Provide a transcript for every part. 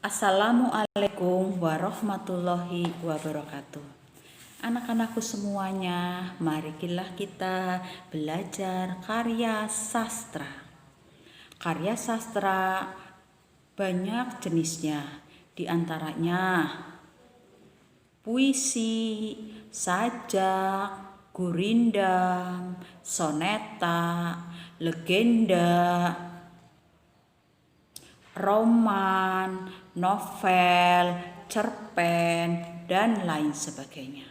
Assalamualaikum warahmatullahi wabarakatuh. Anak-anakku semuanya, marilah kita belajar karya sastra. Karya sastra banyak jenisnya, di antaranya puisi, sajak, gurindam, soneta, legenda, roman, novel, cerpen, dan lain sebagainya.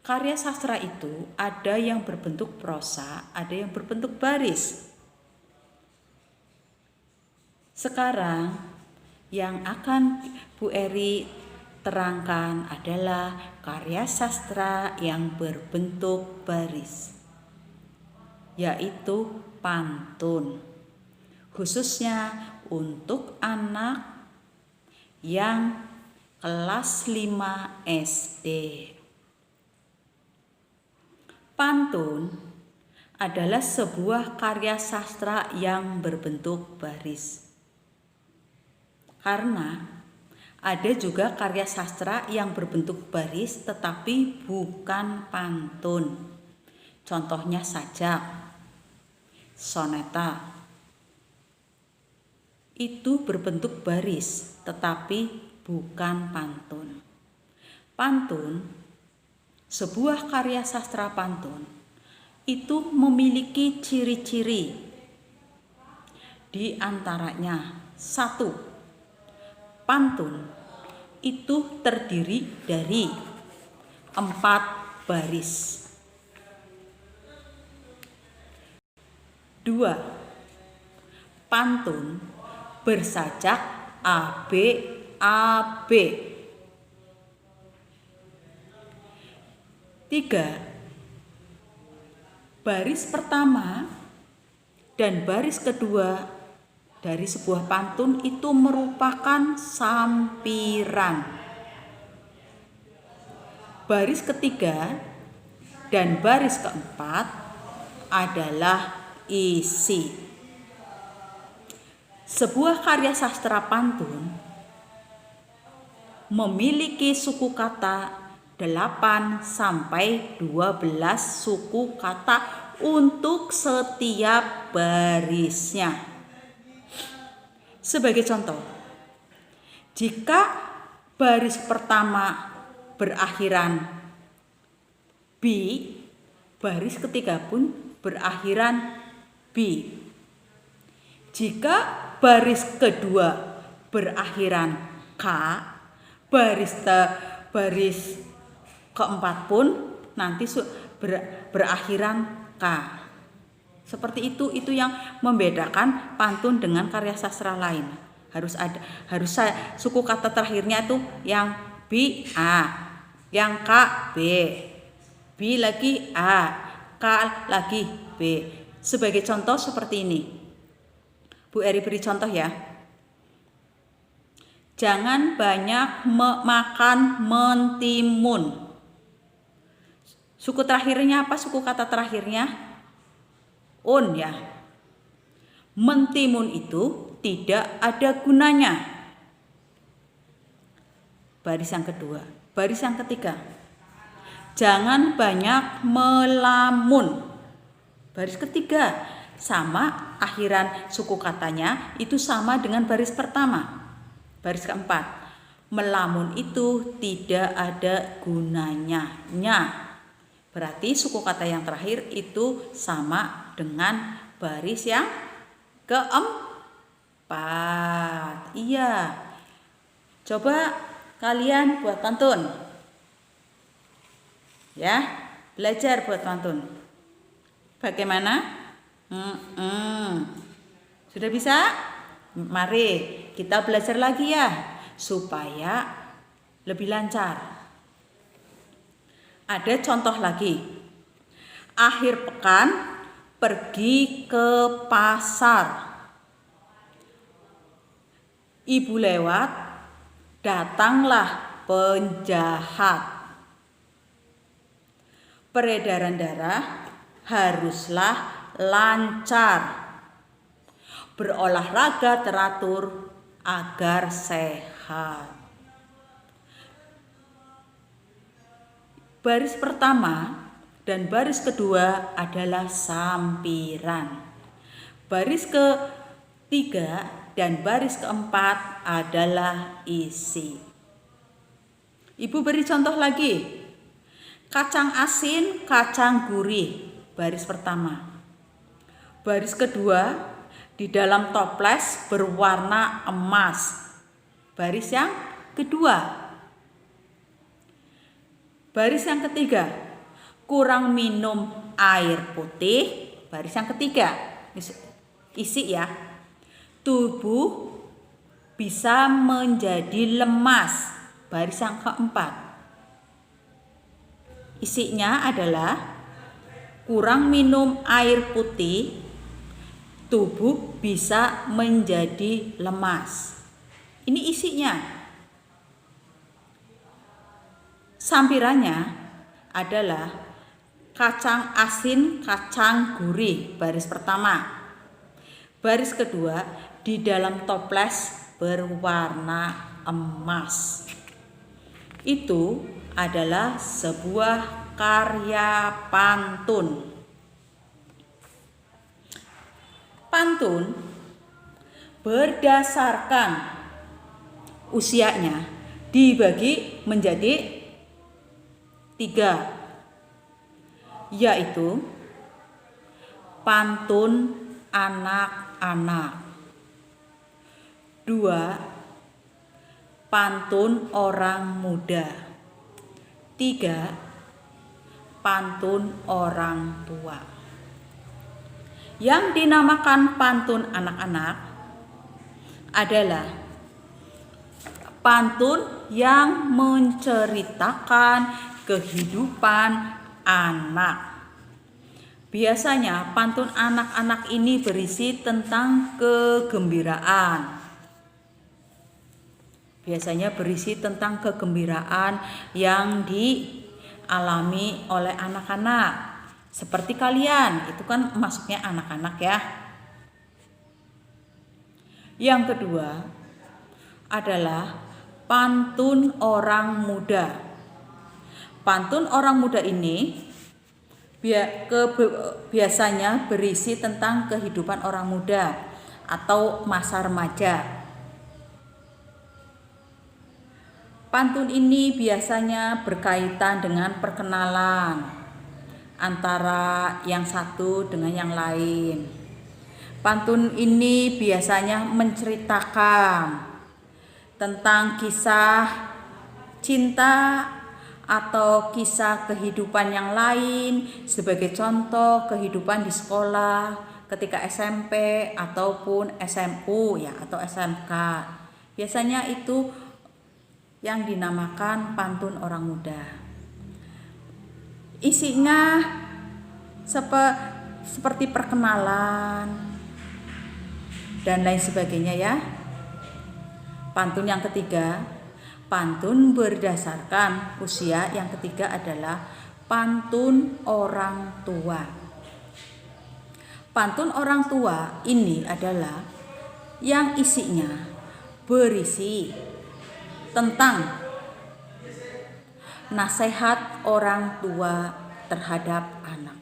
Karya sastra itu ada yang berbentuk prosa, ada yang berbentuk baris. Sekarang yang akan Bu Eri terangkan adalah karya sastra yang berbentuk baris, yaitu pantun. Khususnya untuk anak yang kelas 5 SD. Pantun adalah sebuah karya sastra yang berbentuk baris. Karena ada juga karya sastra yang berbentuk baris tetapi bukan pantun. Contohnya sajak, soneta. Itu berbentuk baris tetapi bukan pantun. Pantun, sebuah karya sastra pantun itu memiliki ciri-ciri. Di antaranya, 1. Pantun itu terdiri dari 4 baris. 2. Pantun bersajak ABAB. 3. Baris pertama dan baris kedua dari sebuah pantun itu merupakan sampiran. Baris ketiga dan baris keempat adalah isi. Sebuah karya sastra pantun memiliki suku kata 8 sampai 12 suku kata untuk setiap barisnya. Sebagai contoh, jika baris pertama berakhiran B, baris ketiga pun berakhiran B. Jika baris kedua berakhiran K, baris keempat pun nanti berakhiran K. Seperti itu yang membedakan pantun dengan karya sastra lain. Harus suku kata terakhirnya itu yang B A, yang K B, B lagi A, K lagi B. Sebagai contoh seperti ini. Bu Eri beri contoh ya. Jangan banyak makan mentimun. Suku terakhirnya apa? Suku kata terakhirnya un ya. Mentimun itu tidak ada gunanya. Baris yang kedua. Baris yang ketiga. Jangan banyak melamun. Baris ketiga sama akhiran suku katanya itu sama dengan baris pertama. Baris keempat. Melamun itu tidak ada gunanya. Berarti suku kata yang terakhir itu sama dengan baris yang keempat. Iya. Coba kalian buat pantun. Ya, belajar buat pantun. Bagaimana? Sudah bisa? Mari kita belajar lagi ya, supaya lebih lancar. Ada contoh lagi. Akhir pekan pergi ke pasar. Ibu lewat, datanglah penjahat. Peredaran darah haruslah lancar. Berolahraga teratur agar sehat. Baris pertama dan baris kedua adalah sampiran. Baris ketiga dan baris keempat adalah isi. Ibu beri contoh lagi. Kacang asin, kacang gurih, baris pertama. Baris kedua, di dalam toples berwarna emas, baris yang kedua. Baris yang ketiga, kurang minum air putih, baris yang ketiga. Isi ya. Tubuh bisa menjadi lemas, baris yang keempat. Isinya adalah kurang minum air putih, tubuh bisa menjadi lemas. Ini isinya. Sampirannya adalah kacang asin, kacang gurih, baris pertama. Baris kedua, di dalam toples berwarna emas. Itu adalah sebuah karya pantun. Pantun berdasarkan usianya dibagi menjadi 3, yaitu pantun anak-anak, 2, pantun orang muda, 3, pantun orang tua. Yang dinamakan pantun anak-anak adalah pantun yang menceritakan kehidupan anak. Biasanya pantun anak-anak ini berisi tentang kegembiraan. Biasanya berisi tentang kegembiraan yang dialami oleh anak-anak. Seperti kalian, itu kan masuknya anak-anak ya. Yang kedua adalah pantun orang muda. Pantun orang muda ini biasanya berisi tentang kehidupan orang muda atau masa remaja. Pantun ini biasanya berkaitan dengan perkenalan antara yang satu dengan yang lain. Pantun ini biasanya menceritakan tentang kisah cinta atau kisah kehidupan yang lain, sebagai contoh kehidupan di sekolah ketika SMP ataupun SMU ya atau SMK. Biasanya itu yang dinamakan pantun orang muda. Isinya seperti perkenalan dan lain sebagainya ya. Pantun yang ketiga, pantun berdasarkan usia. Yang ketiga adalah pantun orang tua. Pantun orang tua ini adalah yang isinya berisi tentang nasihat orang tua terhadap anak.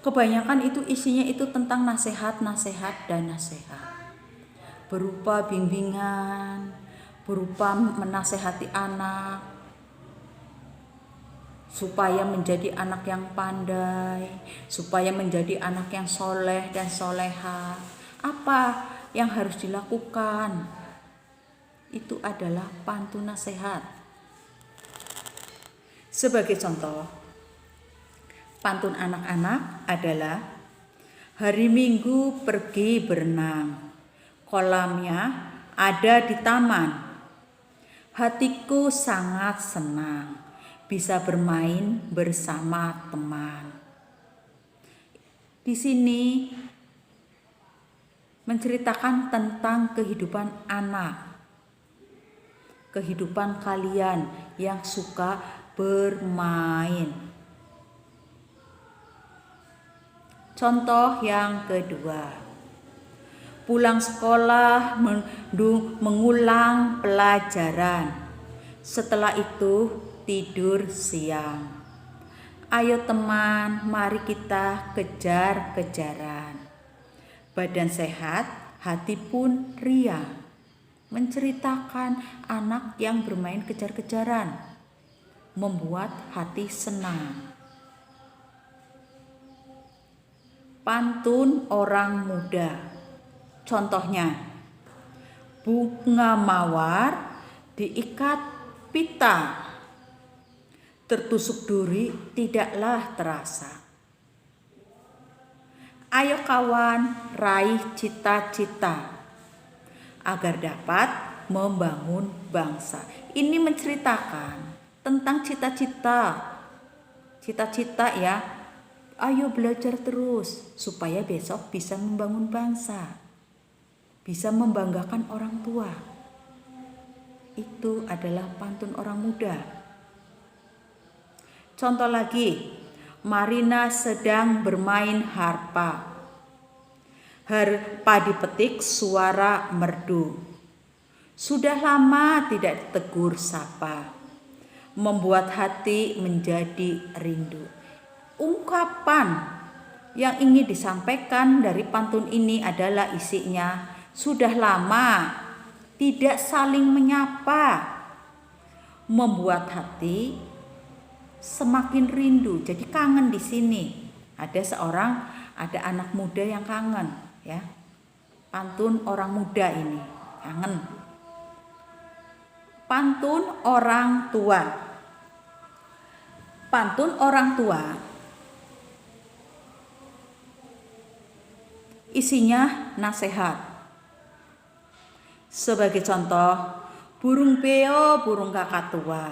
Kebanyakan itu isinya itu tentang nasihat dan nasihat. Berupa bimbingan, berupa menasehati anak supaya menjadi anak yang pandai, supaya menjadi anak yang soleh dan soleha. Apa yang harus dilakukan? Itu adalah pantun nasihat. Sebagai contoh, pantun anak-anak adalah hari Minggu pergi berenang, kolamnya ada di taman. Hatiku sangat senang bisa bermain bersama teman. Di sini menceritakan tentang kehidupan anak, kehidupan kalian yang suka bermain. Contoh yang kedua, pulang sekolah mengulang pelajaran. Setelah itu tidur siang. Ayo teman, mari kita kejar-kejaran. Badan sehat, hati pun riang. Menceritakan anak yang bermain kejar-kejaran, membuat hati senang. Pantun orang muda. Contohnya, bunga mawar diikat pita, tertusuk duri tidaklah terasa. Ayo kawan, raih cita-cita agar dapat membangun bangsa. Ini menceritakan tentang cita-cita ya. Ayo belajar terus supaya besok bisa membangun bangsa, bisa membanggakan orang tua. Itu adalah pantun orang muda. Contoh lagi, Marina sedang bermain harpa. Harpa dipetik suara merdu. Sudah lama tidak tegur sapa, membuat hati menjadi rindu. Ungkapan yang ingin disampaikan dari pantun ini adalah isinya, sudah lama tidak saling menyapa, membuat hati semakin rindu. Jadi kangen di sini. Ada anak muda yang kangen, ya. Pantun orang muda ini, kangen. Pantun orang tua. Pantun orang tua isinya nasihat. Sebagai contoh, burung beo, burung kakak tua.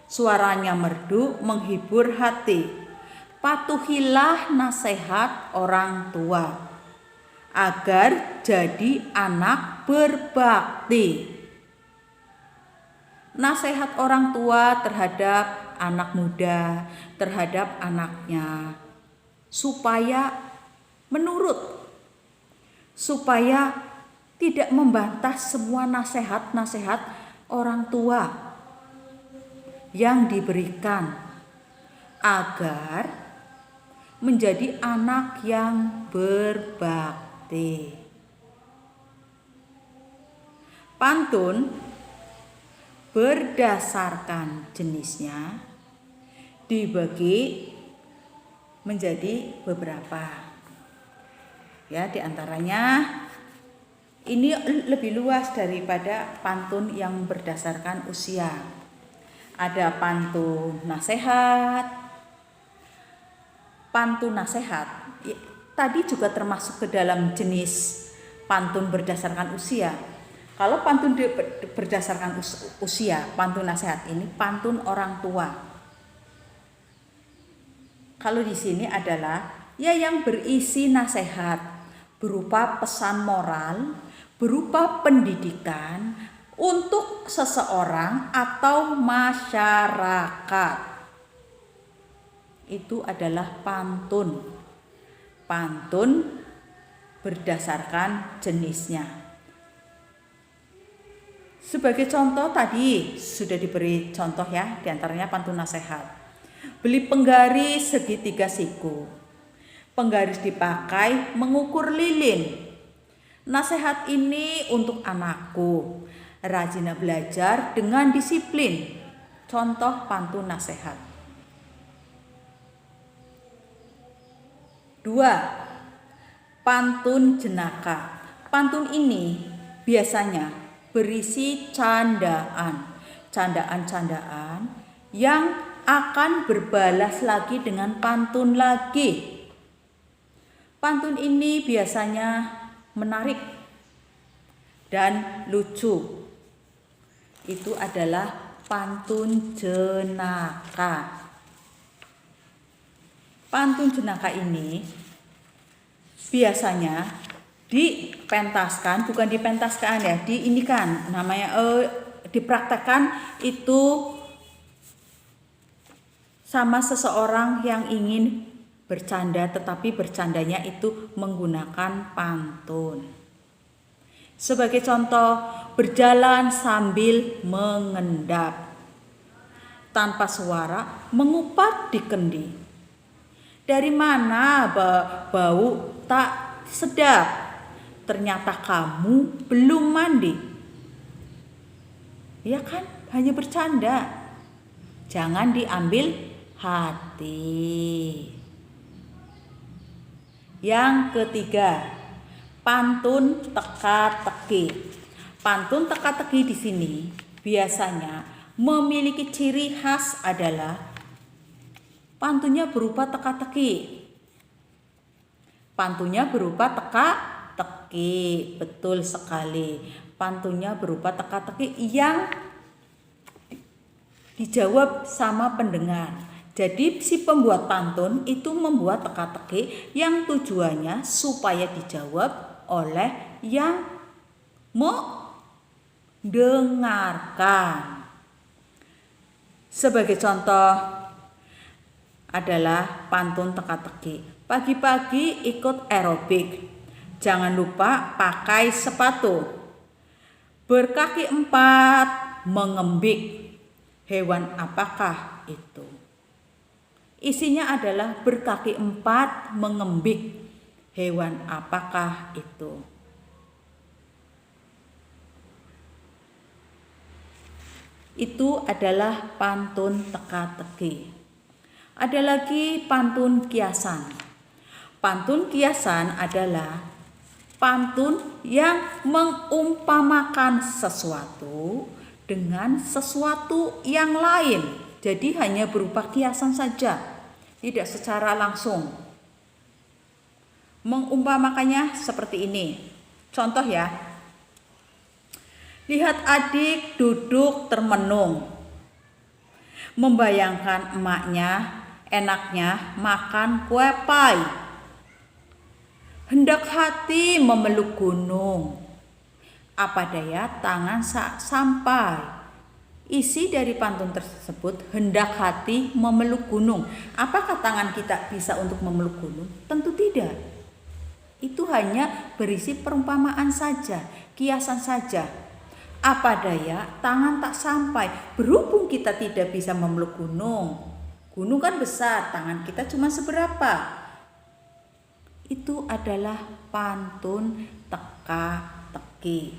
Suaranya merdu menghibur hati. Patuhilah nasihat orang tua agar jadi anak berbakti. Nasihat orang tua terhadap anak muda, terhadap anaknya, supaya menurut, supaya tidak membantah semua nasihat-nasihat orang tua yang diberikan, agar menjadi anak yang berbakti. Pantun berdasarkan jenisnya dibagi menjadi beberapa. Ya, diantaranya ini lebih luas daripada pantun yang berdasarkan usia. Ada pantun nasihat. Pantun nasihat tadi juga termasuk ke dalam jenis pantun berdasarkan usia. Kalau pantun berdasarkan usia, pantun nasihat ini pantun orang tua. Kalau di sini adalah ya yang berisi nasihat berupa pesan moral, berupa pendidikan untuk seseorang atau masyarakat. Itu adalah pantun. Pantun berdasarkan jenisnya. Sebagai contoh tadi sudah diberi contoh ya, diantaranya pantun nasihat. Beli penggaris segitiga siku. Penggaris dipakai mengukur lilin. Nasihat ini untuk anakku. Rajin belajar dengan disiplin. Contoh pantun nasihat. 2. Pantun jenaka. Pantun ini biasanya berisi candaan yang akan berbalas lagi dengan pantun lagi. Pantun ini biasanya menarik dan lucu. Itu adalah pantun jenaka. Pantun jenaka ini biasanya dipentaskan, bukan dipentaskan ya, dipraktekkan itu sama seseorang yang ingin bercanda, tetapi bercandanya itu menggunakan pantun. Sebagai contoh, berjalan sambil mengendap. Tanpa suara, mengupat di kendi. Dari mana bau tak sedap? Ternyata kamu belum mandi. Ya kan? Hanya bercanda. Jangan diambil hati. Yang ketiga, pantun teka-teki. Pantun teka-teki di sini biasanya memiliki ciri khas adalah pantunnya berupa teka-teki. Pantunnya berupa teka-teki, betul sekali. Pantunnya berupa teka-teki yang dijawab sama pendengar. Jadi si pembuat pantun itu membuat teka-teki yang tujuannya supaya dijawab oleh yang mendengarkan. Sebagai contoh adalah pantun teka-teki. Pagi-pagi ikut aerobik. Jangan lupa pakai sepatu. Berkaki 4 mengembik. Hewan apakah itu? Isinya adalah berkaki 4 mengembik. Hewan apakah itu? Itu adalah pantun teka-teki. Ada lagi pantun kiasan. Pantun kiasan adalah pantun yang mengumpamakan sesuatu dengan sesuatu yang lain. Jadi hanya berupa kiasan saja, tidak secara langsung. Mengumpamakannya seperti ini. Contoh ya. Lihat adik duduk termenung. Membayangkan emaknya enaknya makan kue pai. Hendak hati memeluk gunung. Apa daya tangan sampai. Isi dari pantun tersebut, hendak hati memeluk gunung. Apakah tangan kita bisa untuk memeluk gunung? Tentu tidak. Itu hanya berisi perumpamaan saja, kiasan saja. Apa daya tangan tak sampai. Berhubung kita tidak bisa memeluk gunung. Gunung kan besar, tangan kita cuma seberapa. Itu adalah pantun teka-teki.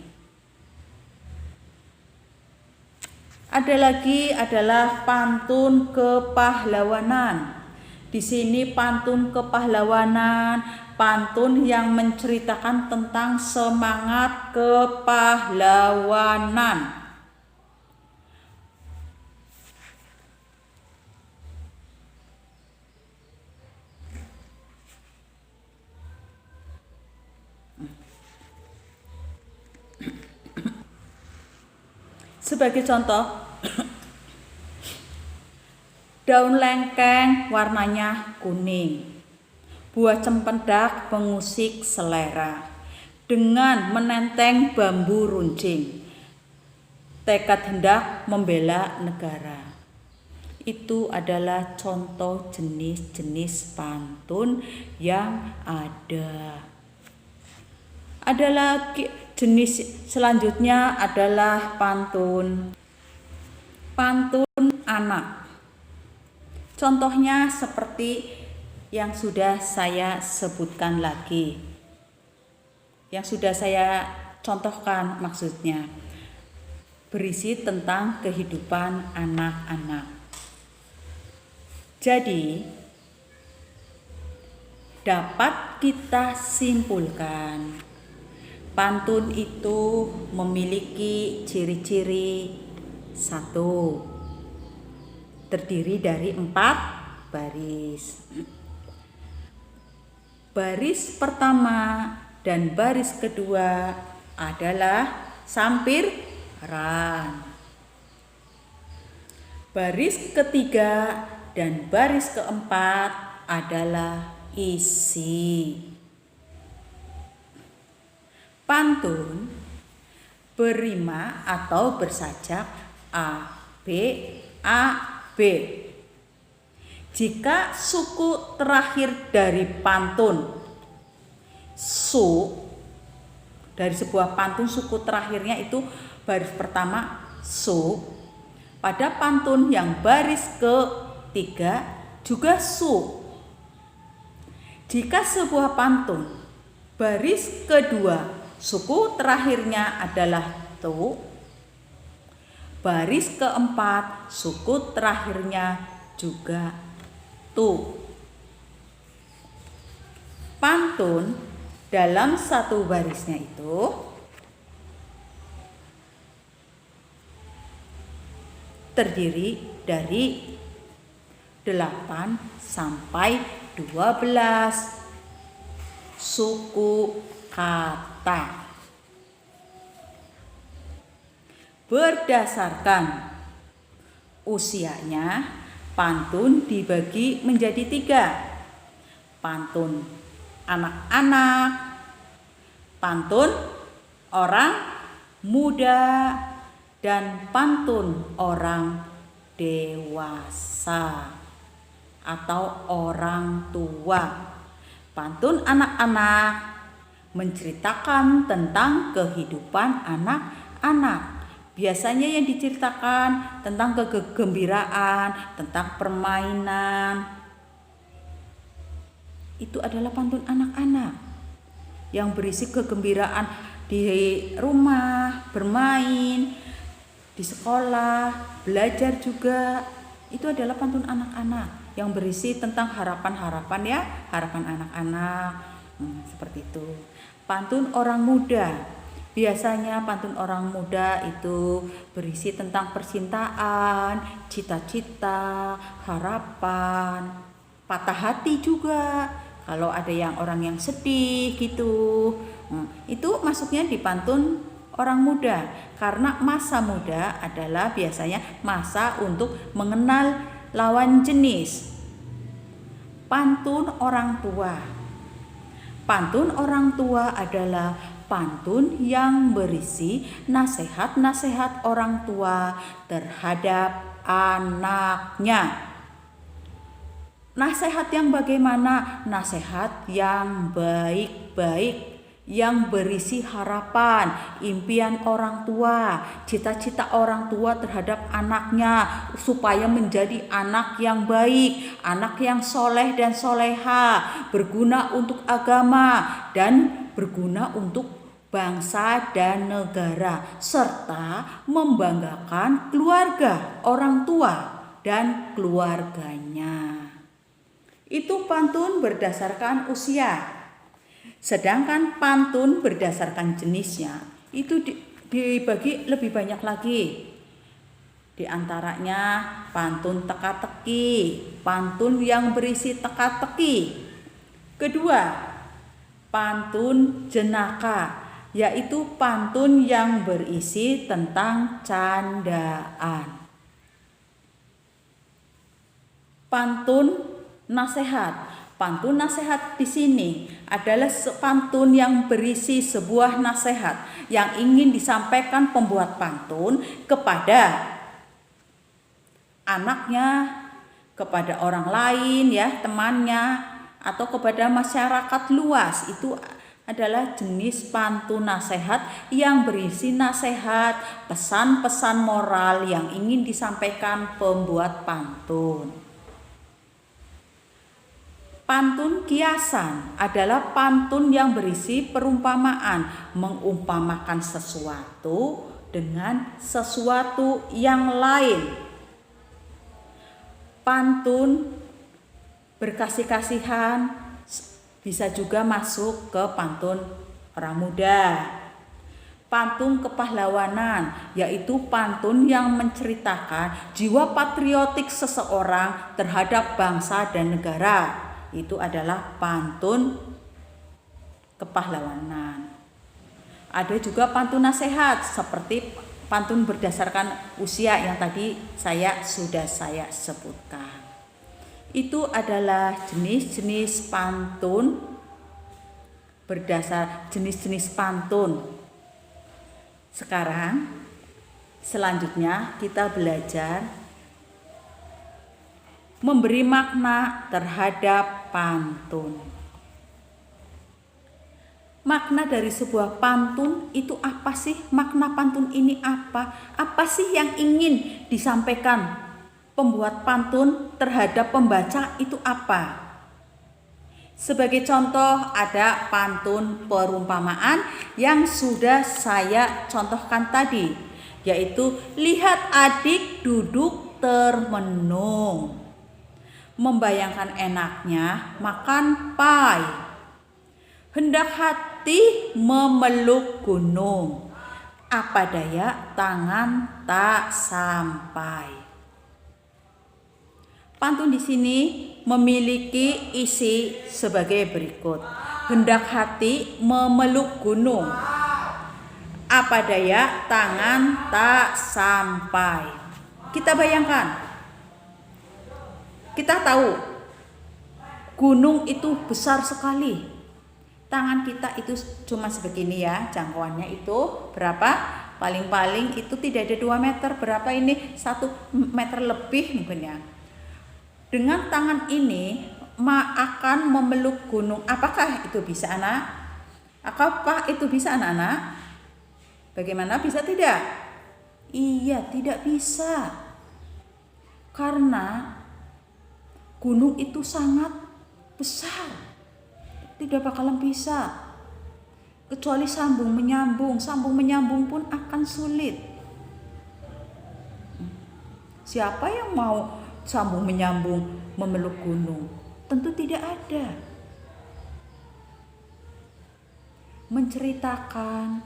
Ada lagi adalah pantun kepahlawanan. Di sini pantun kepahlawanan, pantun yang menceritakan tentang semangat kepahlawanan. Sebagai contoh, daun lengkeng warnanya kuning. Buah cempedak mengusik selera. Dengan menenteng bambu runcing. Tekad hendak membela negara. Itu adalah contoh jenis-jenis pantun yang ada. Ada lagi jenis selanjutnya adalah pantun anak. Contohnya seperti yang sudah saya sebutkan lagi. Yang sudah saya contohkan maksudnya. Berisi tentang kehidupan anak-anak. Jadi dapat kita simpulkan pantun itu memiliki ciri-ciri 1. Terdiri dari 4 baris. Baris pertama dan baris kedua adalah sampiran. Baris ketiga dan baris keempat adalah isi. Pantun berima atau bersajak A, B, A, B. Jika suku terakhir dari pantun su dari sebuah pantun suku terakhirnya itu baris pertama su. Pada pantun yang baris ketiga juga su. Jika sebuah pantun baris kedua suku terakhirnya adalah tu, baris keempat suku terakhirnya juga tu. Pantun dalam satu barisnya itu terdiri dari 8 sampai 12 suku kata. Berdasarkan usianya, pantun dibagi menjadi 3. Pantun anak-anak, pantun orang muda, dan pantun orang dewasa atau orang tua. Pantun anak-anak menceritakan tentang kehidupan anak-anak. Biasanya yang diceritakan tentang kegembiraan, tentang permainan. Itu adalah pantun anak-anak yang berisi kegembiraan di rumah, bermain, di sekolah, belajar juga. Itu adalah pantun anak-anak yang berisi tentang harapan-harapan ya, harapan anak-anak. Seperti itu. Pantun orang muda. Biasanya pantun orang muda itu berisi tentang percintaan, cita-cita, harapan, patah hati juga. Kalau ada yang orang yang sedih gitu, itu masuknya di pantun orang muda. Karena masa muda adalah biasanya masa untuk mengenal lawan jenis. Pantun orang tua. Pantun orang tua adalah pantun yang berisi nasihat-nasihat orang tua terhadap anaknya. Nasihat yang bagaimana? Nasihat yang baik-baik, yang berisi harapan, impian orang tua, cita-cita orang tua terhadap anaknya supaya menjadi anak yang baik, anak yang soleh dan soleha, berguna untuk agama dan berguna untuk bangsa dan negara, serta membanggakan keluarga, orang tua dan keluarganya. Itu pantun berdasarkan usia. Sedangkan pantun berdasarkan jenisnya itu dibagi lebih banyak lagi. Di antaranya pantun teka-teki, pantun yang berisi teka-teki. Kedua, pantun jenaka, yaitu pantun yang berisi tentang candaan. Pantun nasihat. Pantun nasihat di sini adalah pantun yang berisi sebuah nasihat yang ingin disampaikan pembuat pantun kepada anaknya, kepada orang lain ya, temannya, atau kepada masyarakat luas. Itu adalah jenis pantun nasihat yang berisi nasihat, pesan-pesan moral yang ingin disampaikan pembuat pantun. Pantun kiasan adalah pantun yang berisi perumpamaan, mengumpamakan sesuatu dengan sesuatu yang lain. Pantun berkasih-kasihan bisa juga masuk ke pantun orang muda. Pantun kepahlawanan, yaitu pantun yang menceritakan jiwa patriotik seseorang terhadap bangsa dan negara. Itu adalah pantun kepahlawanan. Ada juga pantun nasihat seperti pantun berdasarkan usia yang tadi sudah saya sebutkan. Itu adalah jenis-jenis pantun berdasar jenis-jenis pantun. Sekarang selanjutnya kita belajar memberi makna terhadap pantun. Makna dari sebuah pantun itu apa sih? Makna pantun ini apa? Apa sih yang ingin disampaikan pembuat pantun terhadap pembaca itu apa? Sebagai contoh ada pantun perumpamaan yang sudah saya contohkan tadi, yaitu lihat adik duduk termenung, membayangkan enaknya makan pai, hendak hati memeluk gunung, apa daya tangan tak sampai. Pantun di sini memiliki isi sebagai berikut. Hendak hati memeluk gunung, apa daya tangan tak sampai. Kita bayangkan, kita tahu gunung itu besar sekali. Tangan kita itu cuma sebegini ya, jangkauannya itu berapa? Paling-paling itu tidak ada 2 meter. Berapa ini? 1 meter lebih mungkin ya. Dengan tangan ini akan memeluk gunung. Apakah itu bisa, anak? Apakah itu bisa, anak-anak? Bagaimana, bisa tidak? Iya, tidak bisa. Karena gunung itu sangat besar. Tidak bakalan bisa. Kecuali sambung menyambung. Sambung menyambung pun akan sulit. Siapa yang mau sambung menyambung memeluk gunung? Tentu tidak ada. Menceritakan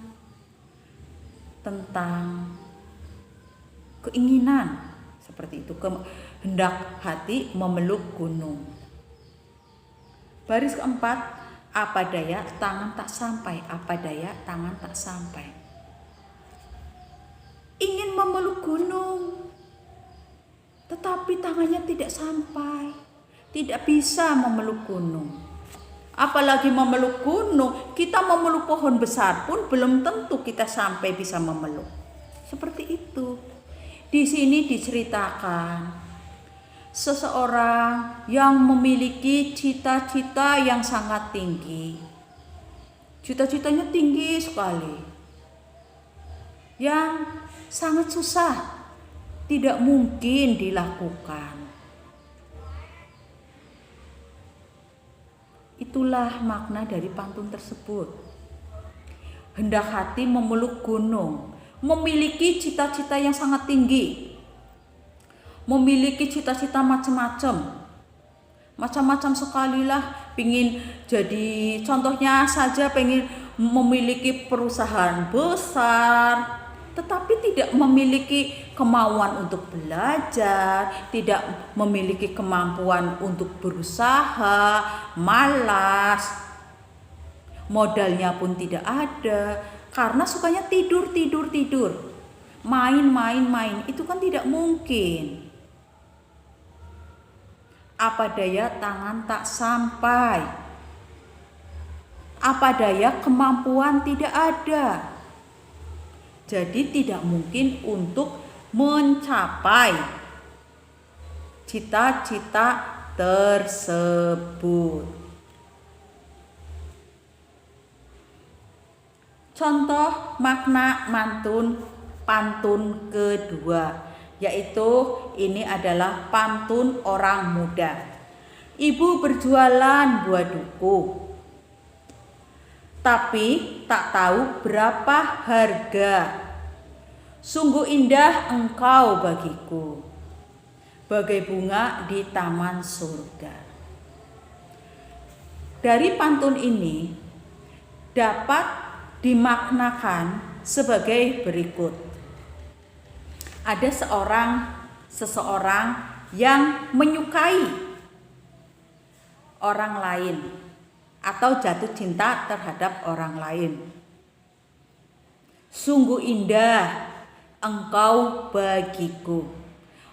tentang keinginan seperti itu, hendak hati memeluk gunung. Baris keempat, apa daya tangan tak sampai, apa daya tangan tak sampai. Ingin memeluk gunung, tetapi tangannya tidak sampai, tidak bisa memeluk gunung. Apalagi memeluk gunung, kita memeluk pohon besar pun belum tentu kita sampai bisa memeluk. Seperti itu. Di sini diceritakan seseorang yang memiliki cita-cita yang sangat tinggi. Cita-citanya tinggi sekali. Yang sangat susah, tidak mungkin dilakukan. Itulah makna dari pantun tersebut. Hendak hati memeluk gunung, memiliki cita-cita yang sangat tinggi, memiliki cita-cita macam-macam sekali lah. Pingin jadi, contohnya saja pengen memiliki perusahaan besar, tetapi tidak memiliki kemauan untuk belajar, tidak memiliki kemampuan untuk berusaha, malas, modalnya pun tidak ada, karena sukanya tidur, main, itu kan tidak mungkin. Apa daya tangan tak sampai, apa daya kemampuan tidak ada. Jadi tidak mungkin untuk mencapai cita-cita tersebut. Contoh makna pantun kedua, yaitu ini adalah pantun orang muda. Ibu berjualan buah duku, tapi tak tahu berapa harga. Sungguh indah engkau bagiku, bagai bunga di taman surga. Dari pantun ini dapat dimaknakan sebagai berikut. Ada seseorang yang menyukai orang lain atau jatuh cinta terhadap orang lain. Sungguh indah engkau bagiku.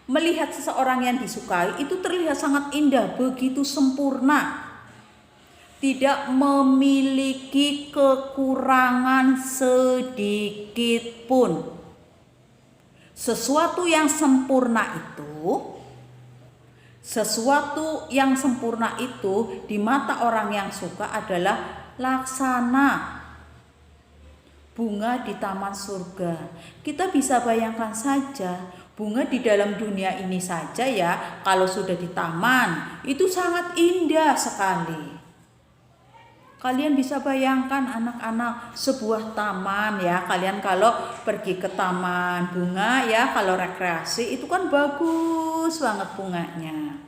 Melihat seseorang yang disukai itu terlihat sangat indah, begitu sempurna. Tidak memiliki kekurangan sedikit pun. Sesuatu yang sempurna itu di mata orang yang suka adalah laksana. Bunga di taman surga. Kita bisa bayangkan saja, bunga di dalam dunia ini saja ya, kalau sudah di taman, itu sangat indah sekali. Kalian bisa bayangkan anak-anak sebuah taman ya, kalian kalau pergi ke taman bunga ya, kalau rekreasi itu kan bagus banget bunganya.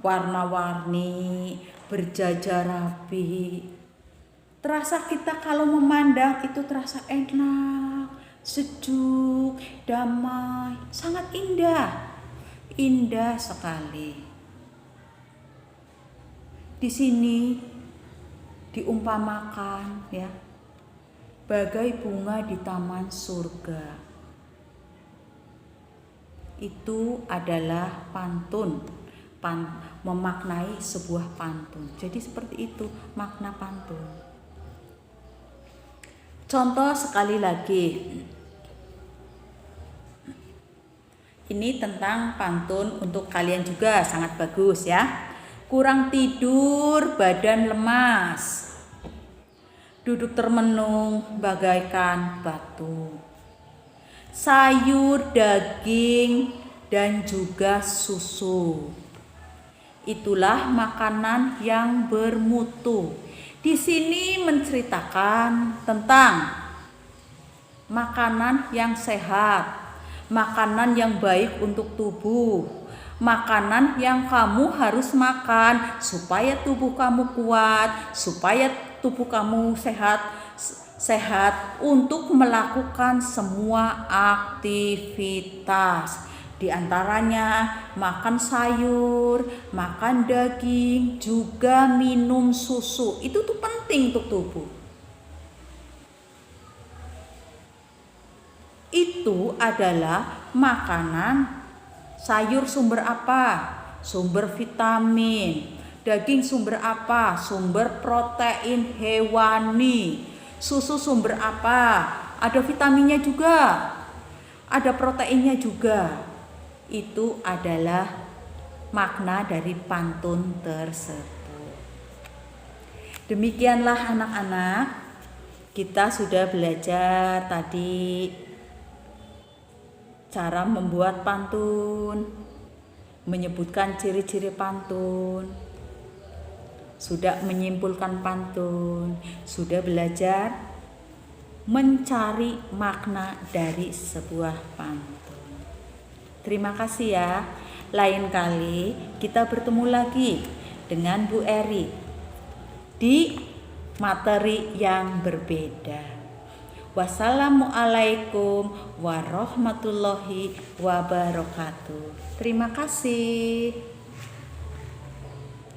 Warna-warni, berjajar rapi. Terasa kita kalau memandang itu terasa enak, sejuk, damai, sangat indah. Indah sekali. Di sini diumpamakan ya, bagai bunga di taman surga. Itu adalah pantun, memaknai sebuah pantun. Jadi seperti itu makna pantun. Contoh sekali lagi, ini tentang pantun untuk kalian juga sangat bagus ya. Kurang tidur, badan lemas, duduk termenung bagaikan batu. Sayur, daging, dan juga susu. Itulah makanan yang bermutu. Di sini menceritakan tentang makanan yang sehat, makanan yang baik untuk tubuh, makanan yang kamu harus makan supaya tubuh kamu kuat, supaya tubuh kamu sehat untuk melakukan semua aktivitas. Di antaranya makan sayur, makan daging, juga minum susu. Itu tuh penting untuk tubuh. Itu adalah makanan. Sayur sumber apa? Sumber vitamin. Daging sumber apa? Sumber protein hewani. Susu sumber apa? Ada vitaminnya juga. Ada proteinnya juga. Itu adalah makna dari pantun tersebut. Demikianlah anak-anak, kita sudah belajar tadi cara membuat pantun, menyebutkan ciri-ciri pantun, sudah menyimpulkan pantun, sudah belajar mencari makna dari sebuah pantun. Terima kasih ya. Lain kali kita bertemu lagi dengan Bu Eri di materi yang berbeda. Wassalamualaikum warahmatullahi wabarakatuh. Terima kasih.